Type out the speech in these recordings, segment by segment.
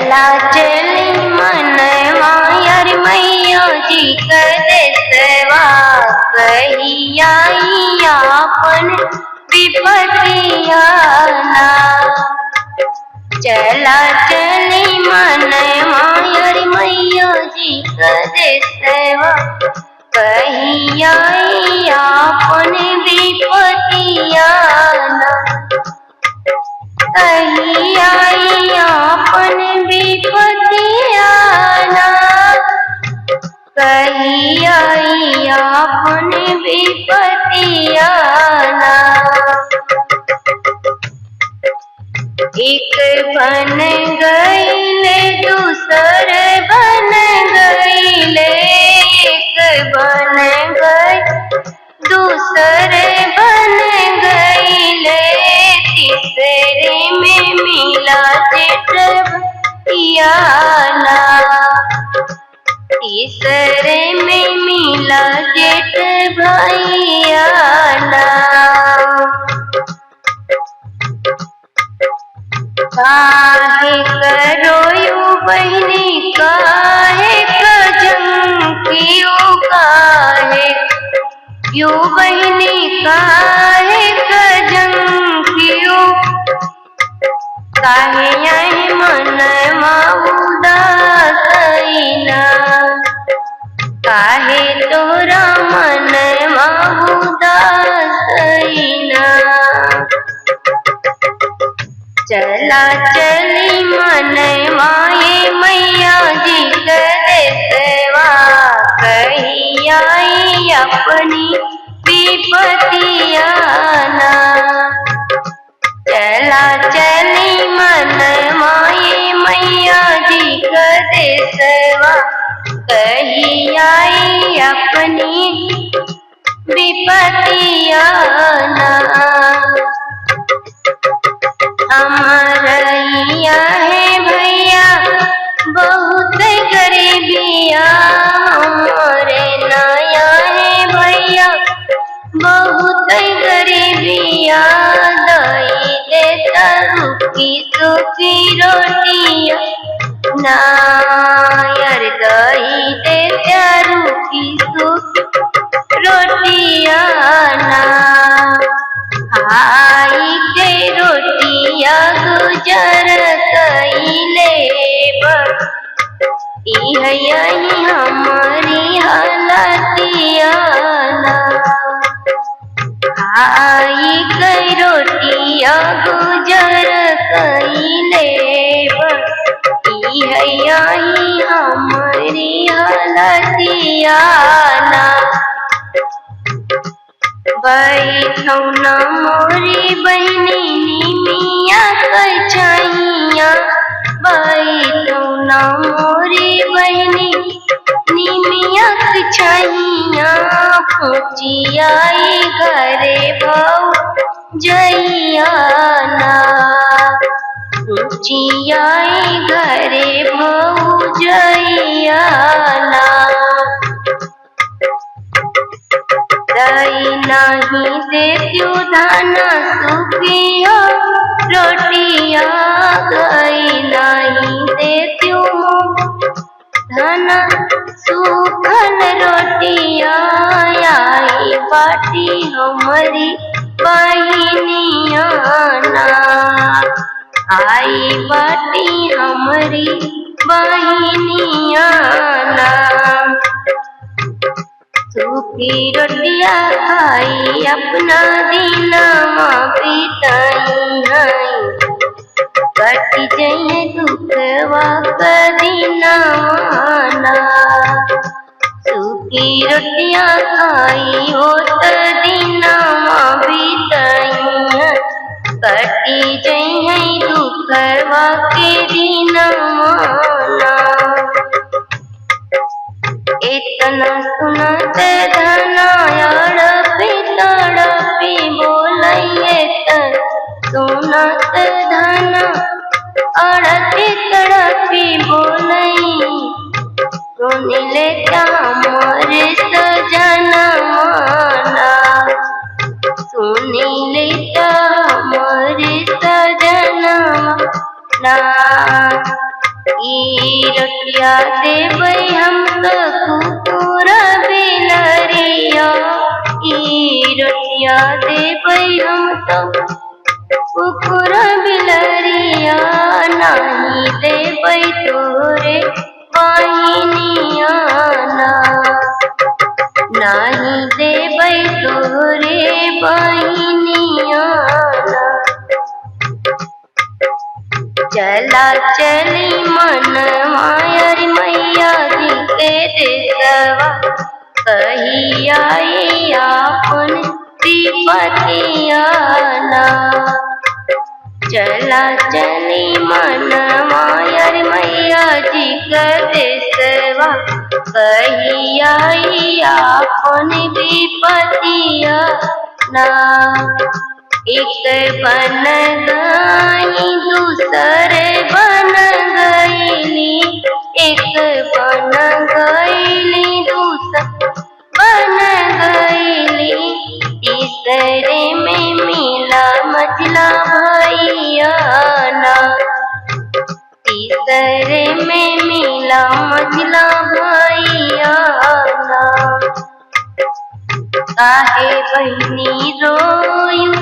चला चली मनवा यार मैया जी करे सेवा कही आई आपन विपतिया ना। चला चली मनवा यार मैया जी करे सेवा कही आई आपन विपतिया ना। कही आई आपन विपतिया ना। कही आई आपन विपतिया ना। एक बन गईले दूसर बन गईले। एक बन गई दूसर बन गईले। तीसरे में मिला जेठ भैया ना। तीसरे में मिला जेठ भैया ना। काहे करोयू बहनी काहे कजंकियो काहे यू बहनी काहे कजंकियो। काहे आई मनवा उदासैना। काहे तोरा मनवा उदासैना। चला चली मनवा ये मैया जी करे सेवा कही आई अपनी विपतिया ना। चला चली मनवा ये मैया जी करे सेवा कही आई अपनी विपतिया ना। हमारैया है भैया बहुत गरीबिया। हमारे नया है भैया बहुत गरीबिया। दही देता रूखी सूखी रोटिया ना यार। दही देता रूखी सूखी रोटिया ना। खाई के रोटिया गुजर कईले यही हमारी हालतिया ना। खाई के रोटिया गुजर कईले यही हमारी हालतिया ना। बैठौना मोरी बहनी निमिया कछैया। बैठौना मोरी बहनी निमिया कछैया। पहुँची आई घरे भौ जइया ना। पहुँची आई घरे भौ जइया ना। दही नहीं देत्यो धाना सूखियो रोटिया। दही नहीं देत्यो धाना सूखल रोटिया। आई बाटी हमारी बहिनिया ना। आई बाटी हमारी बहिनिया ना। सूखी रोटिया खाई अपना दिनवा बिताई है। कट जाइए दुखवा कदीनवा ना। सूखी रोटिया खाई हो त दिनवा बिताई है। कट जाइए दुखवा के दिनवा ना। इतना सुनत धना तड़पी बोलिए सुनत धना तड़पी बोलई। सुन लेता मोरे सजना ना। सुन लेता मोरे सजना ना। ई रतिया देबै हम कुकुर बिलरिया, ई रतिया देबै हम कुकुर बिलरिया, नाही देबै तोरे बहिनिया ना, नाही देबै तोरे बहिनिया ना। चला चली मन मायर मैया जी के देशवा, कही आई आपन विपतिया ना। चला चली मन मायर मैया जी के देशवा, कही आई आपन विपतिया ना। एक बन गई दूसरे बन गईली, एक बन गईली दूसर बन गईली, तीसरे में मिला मझला भैया ना, तीसरे में मिला मझला भैया ना। काहे बहिनी रोयू,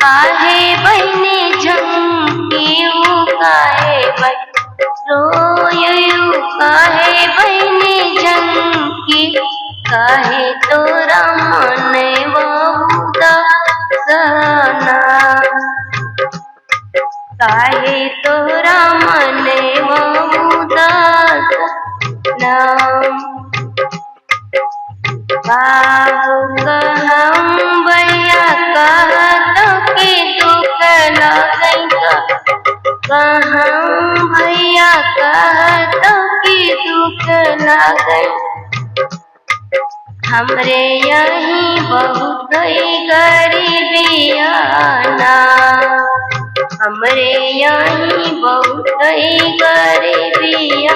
काहे बहिनी झंकियू, काहे बहिनी रोयू, काहे बहिनी झंकी, काहे तोरा मन उदासना, काहे तोरा मन उदासना। बाबू कहम भैया कहत के दुख लगई, कहम भैया कहत के दुख लगई, हमरे यही बहुत गरीबिया ना, हमरे यही बहुत गरीबिया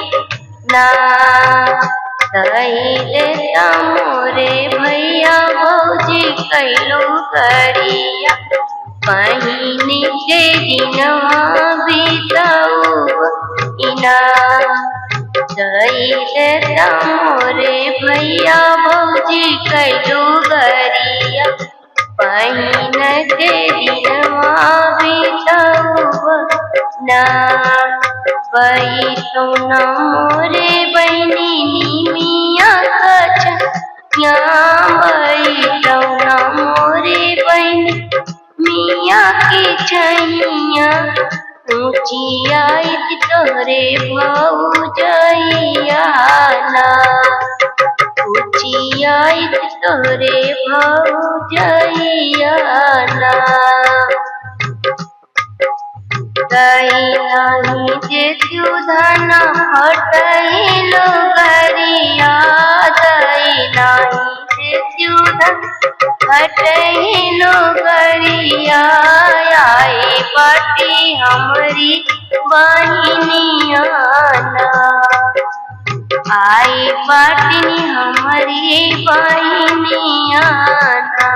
ना। सहिले मोरे भैया भौजी कैलो करिया, पहिनी के दिनवा बीतऊ इना। सहिले मोरे भैया भौजी कैलो गरिया, पहिन के दिनवा बीतऊ ना। बैठो न मोरे बहिनी निमिया कछिया, बैठो न मोरे बहिनी मिया की छैया, ऊँची आइत तोरे भौजैया ना, ऊँची आइत तोरे भौजैया ना। गई नहीं जे सुधन हटैलो गरिया, गई नहीं जे सुधन हटैलो गरिया, आई बाटी हमरी बहिनिया ना, आई बाटी हमरी बहिनिया ना।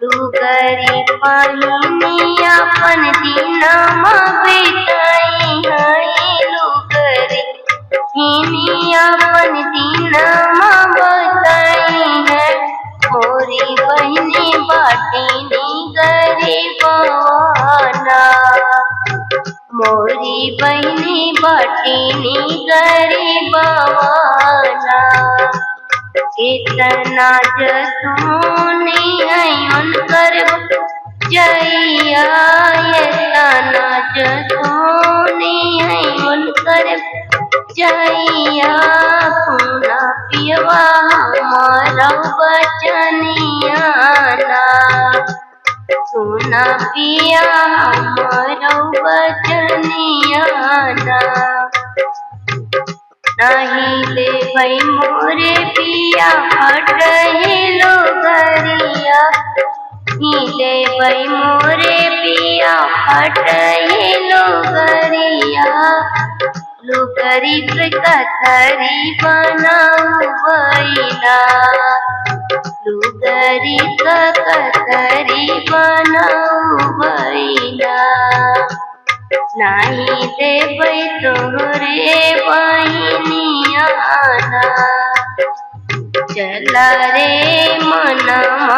लुगरी पहिनी अपन दिनमा बिताई है, लुगरी पहिनी अपन दिनमा बताई है, मोरी बहिनी बाटिनी गरीबवा ना, मोरी बहिनी बाटिनी गरीबवा ना। इतना जसोनी है उनकर जैया, इतना जसोनी है उनकर जैया, पुना पियवा हमारा बचनिया ना, सुना पिया हमारा बचनिया ना। नहीं देबै मोरे पिया हटैलो गरिया, ही देबै मोरे पिया हटैलो गरिया, लुगरी के कथरी बनाऊ बैना, लुगरी का कथरी बनाऊ बैना। नहीं देबै तोरे बहिनिया ना। चल रे मनवा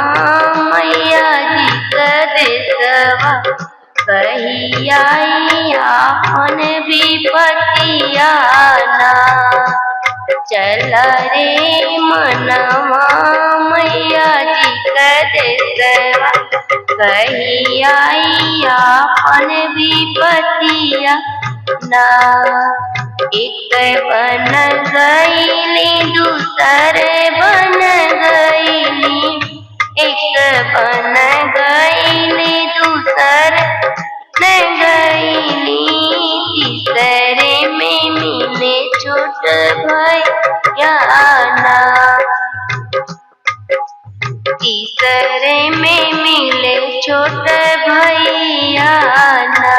मैया जी का देशवा, कहिया आपन विपतिया ना। चल रे मनवा मैया जी का देशवा, कहिया आपन विपतिया ना। एक बन गईली दूसर बन गईली, एक बन गईली दूसर न गईली। तीसरे में मिले छोट भैया ना। तीसरे में मिले छोट भैया ना।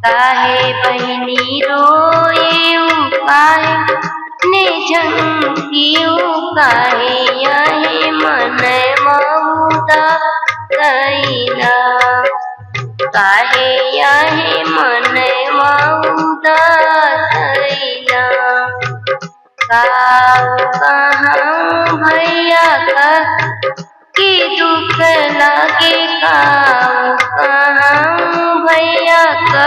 काहे बहिनी रोएऊ, काहे ने झंकियू, काहे यही मन मऊदा कईना। काहे यही मन मऊदा कईना। कहूँ भैया का कि दुख लागे, कहूँ भैया का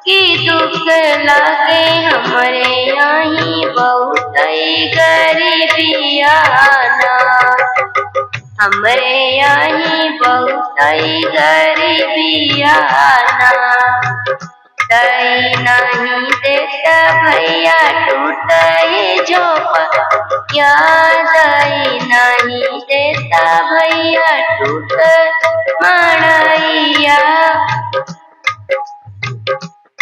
कि दुख लागे। हमरे यहीं बहुत गरीबिया ना। हमरे यहीं बहुत गरीबिया ना। दई नहीं देता भैया टूट झोपड़िया, दई नहीं देता भैया टूट मड़ैया।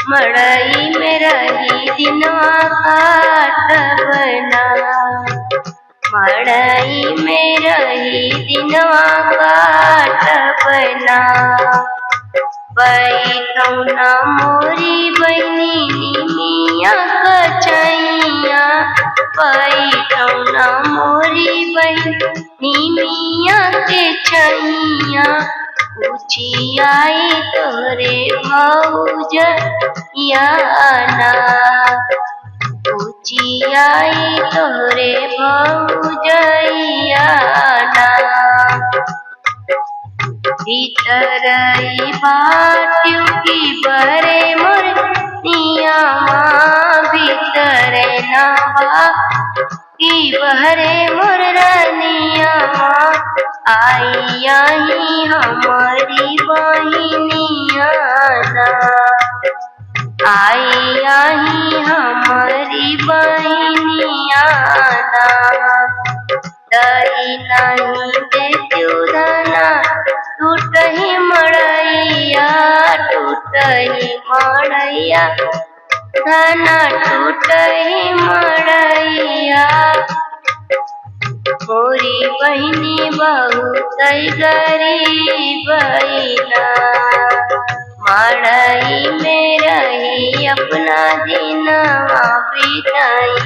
मड़ई में रही दिनवा काटबना, मड़ई में रही दिनवा काटबना। बैठौना मोरी बहिनी निमिया क छैया, बैठौना मोरी बहिनी निमिया के छैया। पूछी आई तोरे भौजइया ना। पूछी आई तोरे भौजइया ना। भीतरई बाट्यू की बरे मुरनिया माँ, भीतरे नवा की बहरे मुरनिया माँ। आई यहीं हमारी बहिनिया ना। आई यहीं हमारी बहिनिया ना। दई नहीं देत्यू धना, टूटही मड़ैया, टूटही मड़ैया धना, टूटही मड़ैया। मोरी बहिनी बहुत गरीब ना। मड़ई में रही अपना दिनवा बिताई।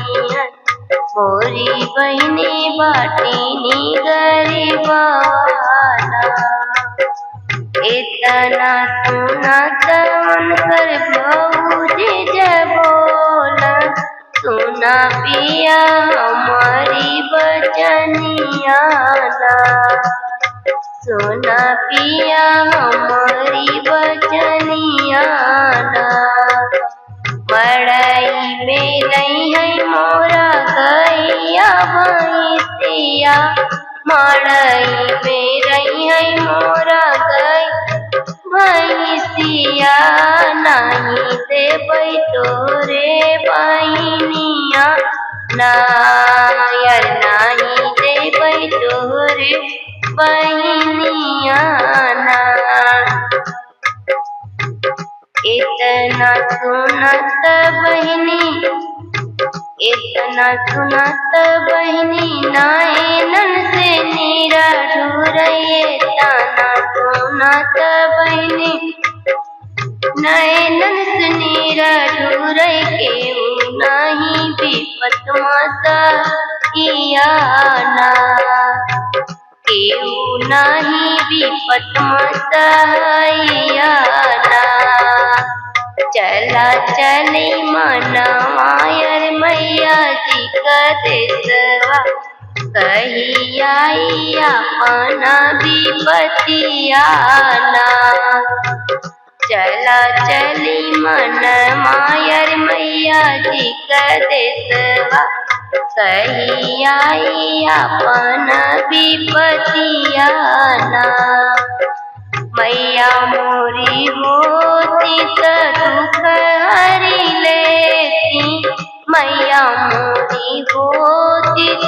मोरी बहिनी बाटिनी गरीबा ना। इतना सुना तवन कर भौजी बोला, सुना पिया हमारी बचनिया ना। सुना पिया हमारी बचनिया ना। मड़ई में नहीं है मोरा गैया भैंसिया, मड़ई में रही है मोरा गई भैंसिया। नहीं देबै तोरे बहिनिया ना, यार नहीं देबै तोरे बहिनिया ना। इतना सुनत बहिनी, इतना सुनत बहिनी नैनन से नीरा ढूरैये। तना सुनत बहिनी नैनन से नीरा ढूरै, केहू नहीं विपत मसइया ना। केहू नहीं विपत मसइया ना। चला चली मनवायर मैया जी का देशवा, कही आई अपना विपतियाना। चला चली मनवायर मैया जी का देशवा, कही आई अपना विपतियाना। मैया मोरी होती त दुख हरि लेती, मैया मोरी होती त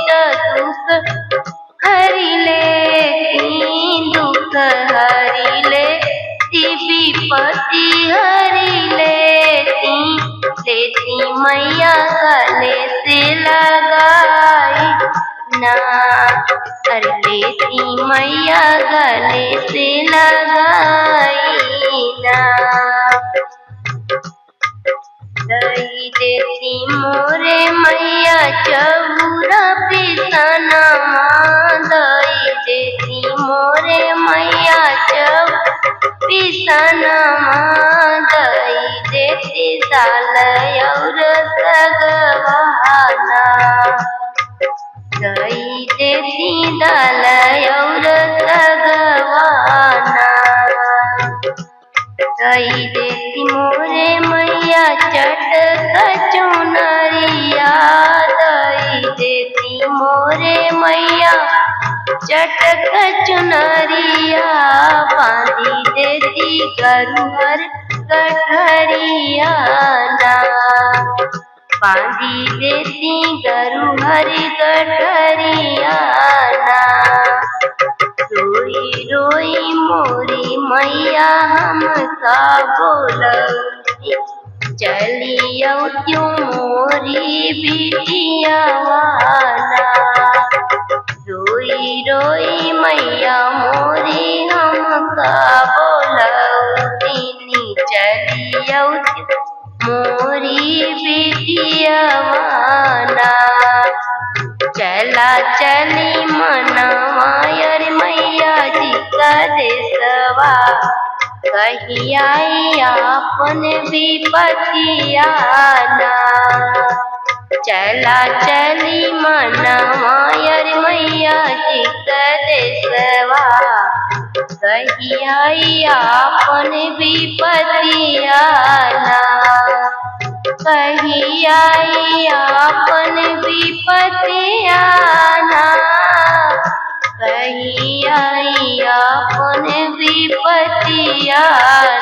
दुख हरि लेती, दुख हरि लेती विपत्ति हरि लेती, लेती मैया गले से लगाई ना, अरे लेती मैया गले से लगाई ना। दही देती मोरे मैया चौरा पिसना, दही देती मोरे मैया पिसना, दही देती दाल और सगवाना, दही देती दाल और सगवाना। दही देती मोरे मैया चटक चुनरिया, दही देती मोरे मैया चटक चुनरिया, बांधी देती गरुहर गठरिया ना, बांधी देती गरुहर गठरिया ना। रोई रोई मोरी मैया हमका बोलती, चलियो क्यों मोरी बिटियावाना। रोई रोई मैया मोरी हमका बोलती, चलियो मोरी बिटियावाना। चला चली मनवायर मैया जी का देशवा, कही आई आपन विपतियाना। चला चली मनवायर मैया जी का देशवा, कही आई आपन विपतियाना, कही आई आपन विपतियाना, कही आई आपन विपतियाना।